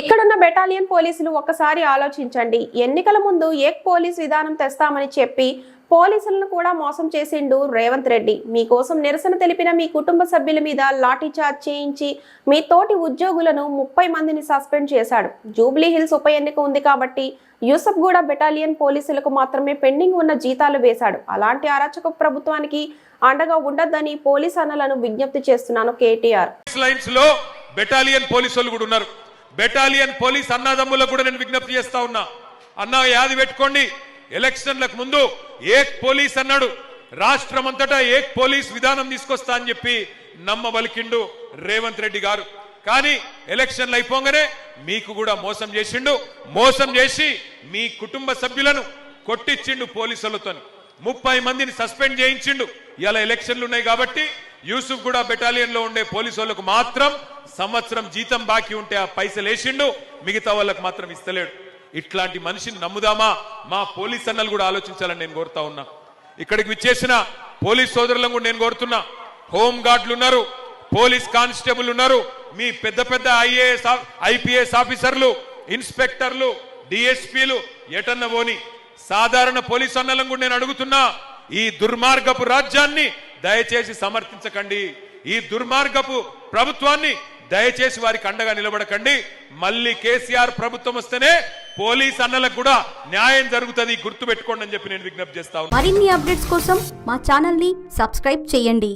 ఇక్కడున్న బెటాలియన్ పోలీసులు ఒక్కసారి ఆలోచించండి. ఎన్నికల ముందు ఏక్ పోలీస్ విధానం తెస్తామని చెప్పి పోలీసులను కూడా మోసం చేసిండు రేవంత్ రెడ్డి. మీకోసం నిరసన తెలిపిన మీ కుటుంబ సభ్యుల మీద లాఠీచార్జ్ చేయించి మీ తోటి ఉద్యోగులను 30 మందిని సస్పెండ్ చేశాడు. జూబ్లీ హిల్స్ ఉప ఎన్నిక ఉంది కాబట్టి యూసఫ్గూడ బెటాలియన్ పోలీసులకు మాత్రమే పెండింగ్ ఉన్న జీతాలు వేశాడు. అలాంటి అరాచక ప్రభుత్వానికి అండగా ఉండొద్దని పోలీస్ అన్నలను విజ్ఞప్తి చేస్తున్నాను కేటీఆర్. బెటాలియన్ పోలీసులు కూడా ఉన్నారు. బెటాలియన్ పోలీస్ అన్నదమ్ములకు కూడా నేను విజ్ఞప్తి చేస్తా ఉన్నా. అన్న యాది పెట్టుకోండి, ఎలక్షన్లకు ముందు ఏక్ పోలీస్ అన్నాడు. రాష్ట్రమంతటా ఏక్ పోలీస్ విధానం తీసుకొస్తా అని చెప్పి నమ్మబలికిండు రేవంత్ రెడ్డి గారు. కానీ ఎలక్షన్లు అయిపోగానే మీకు కూడా మోసం చేసిండు. మోసం చేసి మీ కుటుంబ సభ్యులను కొట్టించిండు పోలీసులతో. 30 మందిని సస్పెండ్ చేయించిండు. ఇలా ఎలక్షన్లు ఉన్నాయి కాబట్టి యూసుఫ్ కూడా బెటాలియన్ లో ఉండే పోలీసు వాళ్ళకు మాత్రం సంవత్సరం జీతం బాకీ ఉంటే ఆ పైసలు వేసిండు, మిగతా వాళ్ళకు మాత్రం ఇస్తలేడు. ఇట్లాంటి మనిషిని నమ్ముదామా? మా పోలీస్ అన్నలు కూడా ఆలోచించాలని నేను కోరుతా ఉన్నా. ఇక్కడికి విచ్చేసిన పోలీస్ సోదరులను కూడా నేను కోరుతున్నా. హోం గార్డులు ఉన్నారు, పోలీస్ కానిస్టేబుల్ ఉన్నారు, మీ పెద్ద పెద్ద ఐఏఎస్ ఐపీఎస్ ఆఫీసర్లు, ఇన్స్పెక్టర్లు, డిఎస్పీలు ఎటన్న పోని సాధారణ పోలీస్ అన్నలను కూడా నేను అడుగుతున్నా. ఈ దుర్మార్గపు రాజ్యాన్ని దయచేసి సమర్థించకండి. ఈ దుర్మార్గపు ప్రభుత్వాన్ని దయచేసి వారికి అండగా నిలబడకండి. మళ్ళీ కేసీఆర్ ప్రభుత్వం వస్తేనే పోలీస్ అన్నలకు కూడా న్యాయం జరుగుతుంది, గుర్తు పెట్టుకోండి అని చెప్పి నేను విజ్ఞప్తి చేస్తా ఉన్నాను. మరిన్ని అప్డేట్స్ కోసం మా ఛానల్ ని సబ్స్క్రైబ్ చేయండి.